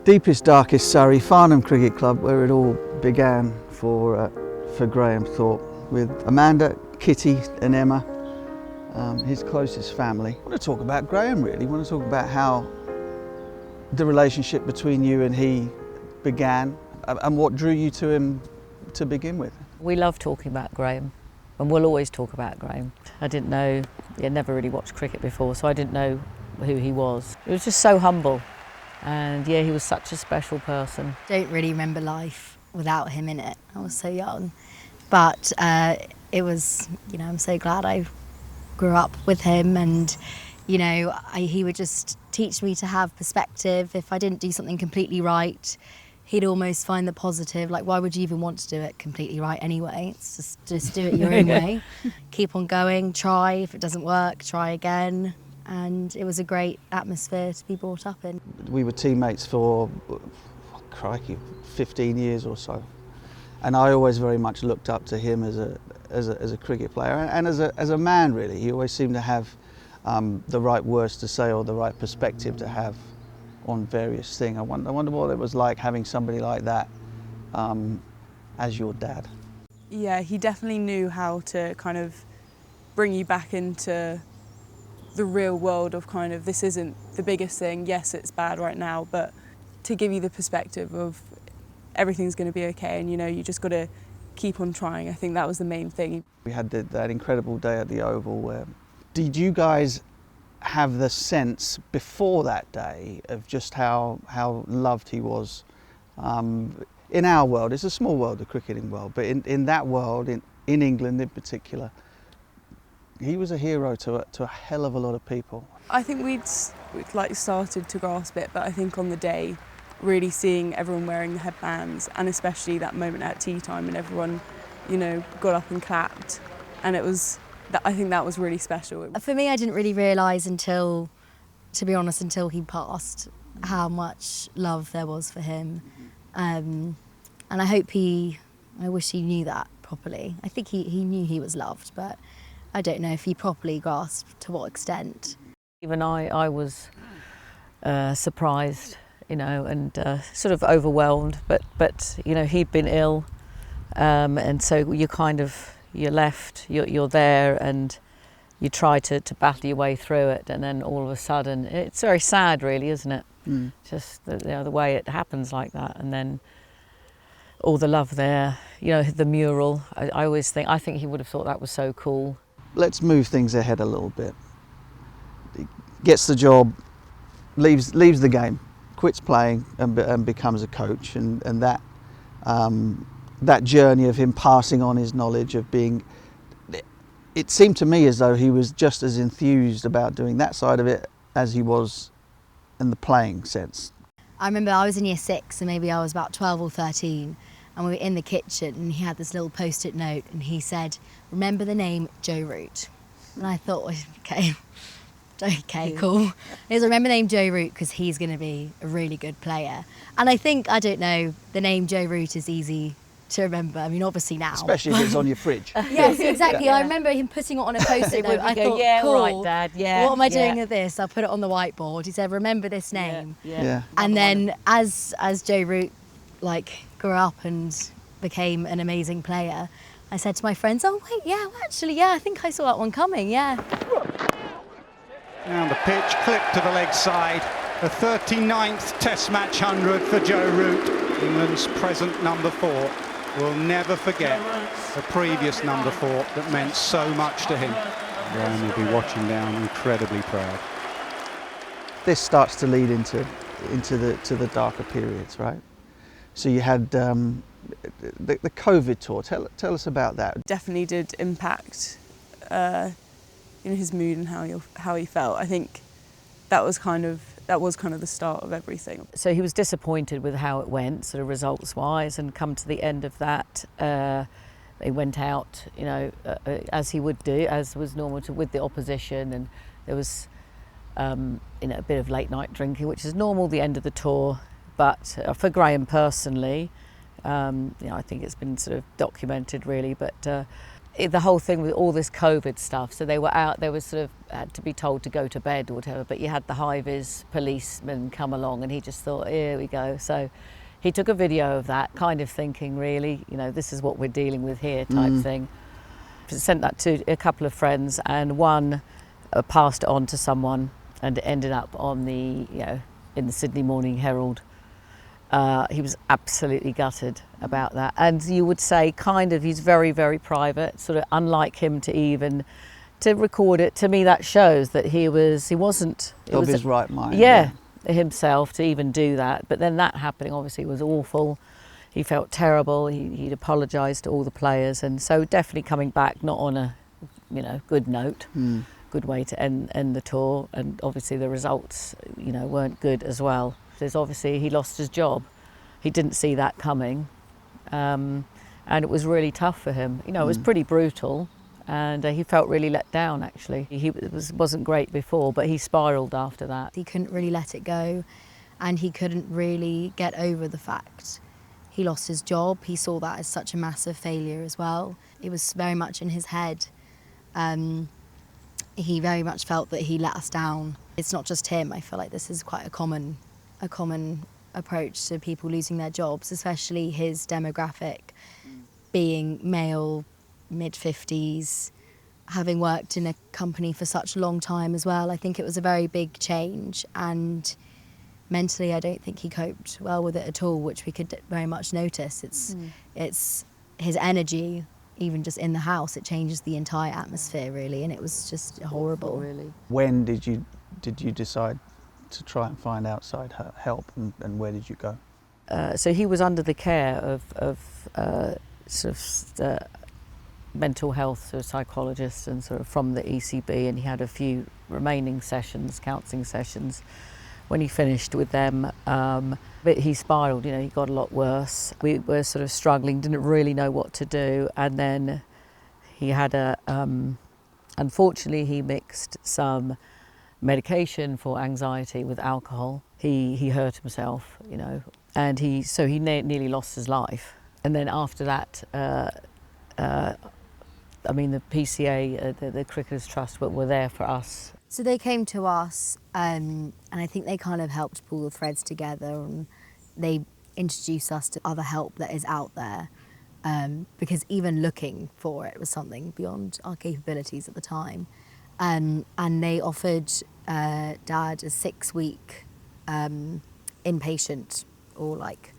Deepest, darkest Surrey, Farnham Cricket Club, where it all began for Graham Thorpe, with Amanda, Kitty and Emma, his closest family. I want to talk about Graham really. I want to talk about how the relationship between you and he began and what drew you to him to begin with. We love talking about Graham, and we'll always talk about Graham. I didn't know, I'd never really watched cricket before, so I didn't know who he was. He was just so humble, and yeah, he was such a special person. Don't really remember life without him in it. I was so young, but it was, I'm so glad I grew up with him, and he would just teach me to have perspective. If I didn't do something completely right, he'd almost find the positive. Like, why would you even want to do it completely right anyway? It's just do it your own way. Keep on going, try. If it doesn't work, try again. And it was a great atmosphere to be brought up in. We were teammates for, crikey, 15 years or so. And I always very much looked up to him as a cricket player and as a man, really. He always seemed to have the right words to say or the right perspective to have on various things. I wonder what it was like having somebody like that as your dad. Yeah, he definitely knew how to kind of bring you back into the real world of kind of, this isn't the biggest thing, yes it's bad right now, but to give you the perspective of everything's going to be okay, and you just got to keep on trying. I think that was the main thing. We had that incredible day at the Oval where, did you guys have the sense before that day of just how loved he was in our world? It's a small world, the cricketing world, but in that world, in England in particular, he was a hero to a hell of a lot of people. I think we'd started to grasp it, but I think on the day, really seeing everyone wearing the headbands, and especially that moment at tea time and everyone, got up and clapped, and I think that was really special. For me, I didn't really realise until he passed, how much love there was for him. And I wish he knew that properly. I think he knew he was loved, but I don't know if he properly grasped to what extent. Even I was surprised, and sort of overwhelmed, but he'd been ill, and so you're left, you're there, and you try to battle your way through it, and then all of a sudden, it's very sad really, isn't it? Just the way it happens like that, and then all the love there, the mural. I think he would have thought that was so cool. Let's move things ahead a little bit. He gets the job, leaves the game, quits playing and becomes a coach, and that journey of him passing on his knowledge of being, it seemed to me as though he was just as enthused about doing that side of it as he was in the playing sense. I remember I was in year 6 and maybe I was about 12 or 13, and we were in the kitchen and he had this little post-it note and he said, "Remember the name Joe Root." And I thought, okay, cool. And he said, "Remember the name Joe Root because he's going to be a really good player." And I think, the name Joe Root is easy to remember. I mean, obviously now. Especially if it's on your fridge. Yes, exactly. Yeah. I remember him putting it on a post-it note. I thought, yeah, cool. right, Dad. Yeah. What am I doing with this? I'll put it on the whiteboard. He said, "Remember this name." Yeah. And then as Joe Root grew up and became an amazing player, I said to my friends, "Oh wait, I think I saw that one coming." Yeah. Down the pitch, clip to the leg side. The 39th Test match 100 for Joe Root. England's present number 4 will never forget the previous number 4 that meant so much to him. Graham will be watching down, incredibly proud. This starts to lead into the darker periods, right? So you had the COVID tour. Tell us about that. Definitely did impact his mood and how he felt. I think that was kind of the start of everything. So he was disappointed with how it went, sort of results-wise, and come to the end of that, he went out, as he would do, as was normal with the opposition, and there was, a bit of late-night drinking, which is normal the end of the tour. But for Graham personally, I think it's been sort of documented really, but the whole thing with all this COVID stuff, so they were out, they were sort of had to be told to go to bed or whatever, but you had the high-vis policeman come along and he just thought, here we go. So he took a video of that, kind of thinking, really, you know, this is what we're dealing with here type thing. Sent that to a couple of friends, and one passed it on to someone, and it ended up on the, you know, in the Sydney Morning Herald. He was absolutely gutted about that, and you would say kind of he's very, very private, sort of unlike him to even to record it. To me, that shows that he wasn't Of his right mind. yeah, himself to even do that. But then that happening obviously was awful. He felt terrible. He'd apologised to all the players, and so definitely coming back not on a, you know, good note. Good way to end the tour, and obviously the results, you know, weren't good as well. There's obviously he lost his job. He didn't see that coming, and it was really tough for him. You know, it was pretty brutal, and he felt really let down. Actually, he wasn't great before, but he spiralled after that. He couldn't really let it go, and he couldn't really get over the fact he lost his job. He saw that as such a massive failure as well. It was very much in his head. He very much felt that he let us down. It's not just him. I feel like this is quite a common approach to people losing their jobs, especially his demographic, being male, mid-50s, having worked in a company for such a long time as well. I think it was a very big change, and mentally I don't think he coped well with it at all, which we could very much notice. It's his energy, even just in the house, it changes the entire atmosphere really, and it was just horrible. Really. When did you decide to try and find outside help, and where did you go? So he was under the care of sort of mental health sort of psychologists and sort of from the ECB, and he had a few remaining sessions, counselling sessions. When he finished with them, but he spiralled, you know, he got a lot worse. We were sort of struggling, didn't really know what to do, and then he had unfortunately he mixed some medication for anxiety with alcohol. He hurt himself, you know, and he nearly lost his life. And then after that, I mean, the PCA, the Cricketers Trust, were there for us. So they came to us, and I think they kind of helped pull the threads together, and they introduced us to other help that is out there, because even looking for it was something beyond our capabilities at the time. And they offered Dad a 6-week inpatient or like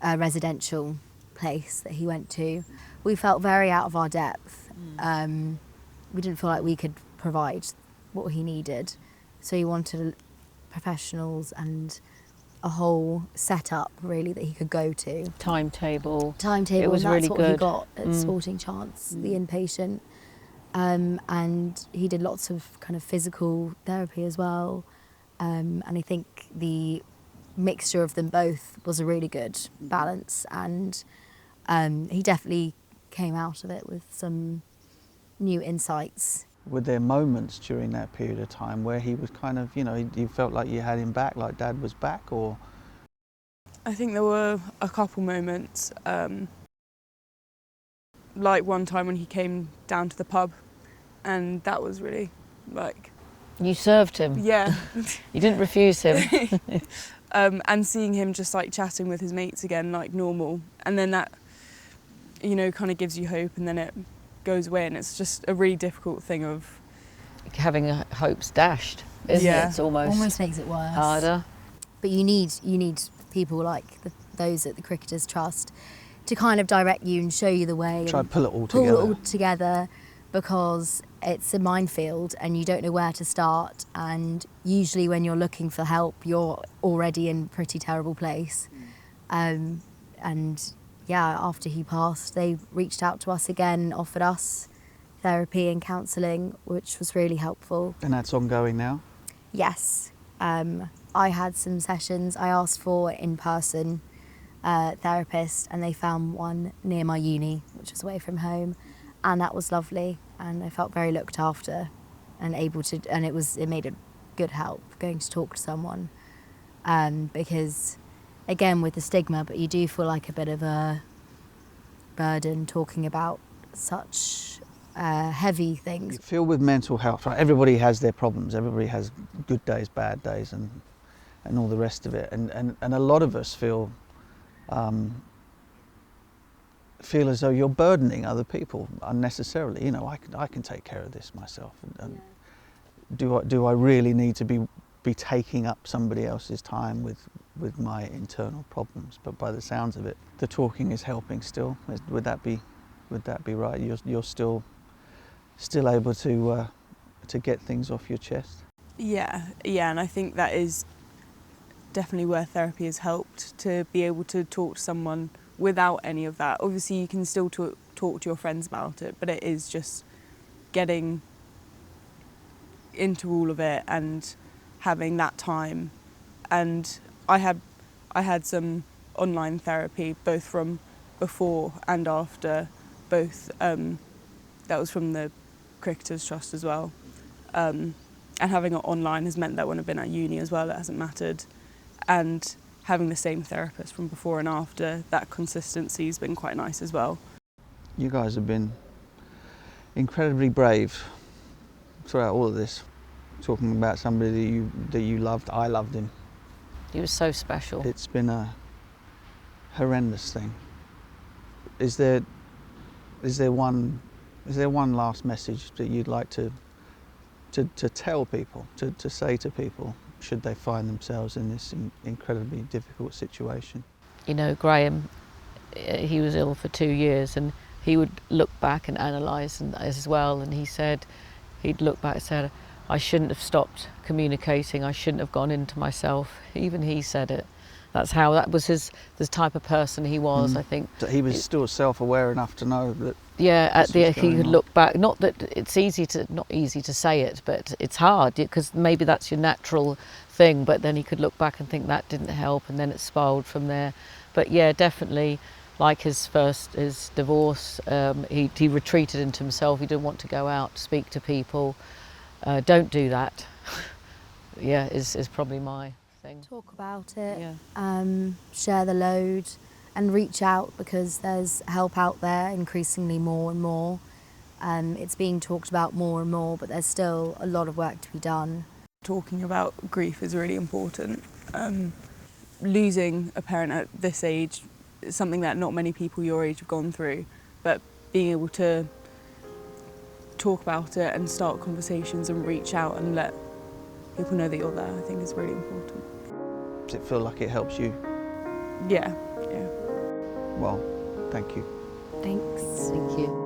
a residential place that he went to. We felt very out of our depth. We didn't feel like we could provide what he needed, so he wanted professionals and a whole setup really that he could go to. Timetable. It was and that's really what good. he got at Sporting Chance, the inpatient. And he did lots of kind of physical therapy as well. And I think the mixture of them both was a really good balance, and he definitely came out of it with some new insights. Were there moments during that period of time where he was kind of, you know, you felt like you had him back, like Dad was back, or? I think there were a couple moments, like one time when he came down to the pub, and that was really like... You served him. Yeah. You didn't refuse him. And seeing him just like chatting with his mates again like normal, and then that, you know, kind of gives you hope, and then it goes away, and it's just a really difficult thing of Having hopes dashed, isn't it? It's almost makes it worse. harder. But you need people like those at the Cricketers Trust to kind of direct you and show you the way. Try and to pull it all pull together. it all together, because it's a minefield and you don't know where to start. And usually when you're looking for help, you're already in a pretty terrible place. And yeah, after he passed, they reached out to us again, offered us therapy and counselling, which was really helpful. And that's ongoing now? Yes. I had some sessions. I asked for in-person therapist, and they found one near my uni, which was away from home, and that was lovely. And I felt very looked after and able to, and it made a good help going to talk to someone, because again with the stigma, but you do feel like a bit of a burden talking about such heavy You things. feel with mental health, right? Everybody has their problems. Everybody has good days, bad days, and all the rest of it. And a lot of us feel as though you're burdening other people unnecessarily. You know, I can take care of this myself. And do I really need to be taking up somebody else's time with my internal problems? But by the sounds of it, the talking is helping still. Would that be right? You're still able to get things off your chest? Yeah, and I think that is definitely where therapy has helped, to be able to talk to someone without any of that. Obviously you can still talk to your friends about it, but it is just getting into all of it and having that time. And I had some online therapy, both from before and after, both that was from the Cricketers Trust as well. And having it online has meant that when I've been at uni as well, it hasn't mattered. And having the same therapist from before and after, that consistency has been quite nice as well. You guys have been incredibly brave throughout all of this. Talking about somebody that you loved. I loved him. He was so special. It's been a horrendous thing. Is there one last message that you'd like to tell people, to say to people, should they find themselves in this incredibly difficult situation? You know, Graham, he was ill for 2 years, and he would look back and analyse as well, and he said, he'd look back and said, I shouldn't have stopped communicating, I shouldn't have gone into myself. Even he said it. That was the type of person he was, I think. He was still self-aware enough to know that. Yeah, he could on. look back. Not that it's not easy to say it, but it's hard, because maybe that's your natural thing. But then he could look back and think that didn't help, and then it spiraled from there. But yeah, definitely, like his divorce, he retreated into himself. He didn't want to go out, speak to people. Don't do that. Yeah, is probably my thing. Talk about it, Yeah. share the load, and reach out, because there's help out there increasingly more and more. It's being talked about more and more, but there's still a lot of work to be done. Talking about grief is really important. Losing a parent at this age is something that not many people your age have gone through, but being able to talk about it and start conversations and reach out and let people know that you're there, I think is really important. Does it feel like it helps you? Yeah. Well, thank you. Thanks. Thank you.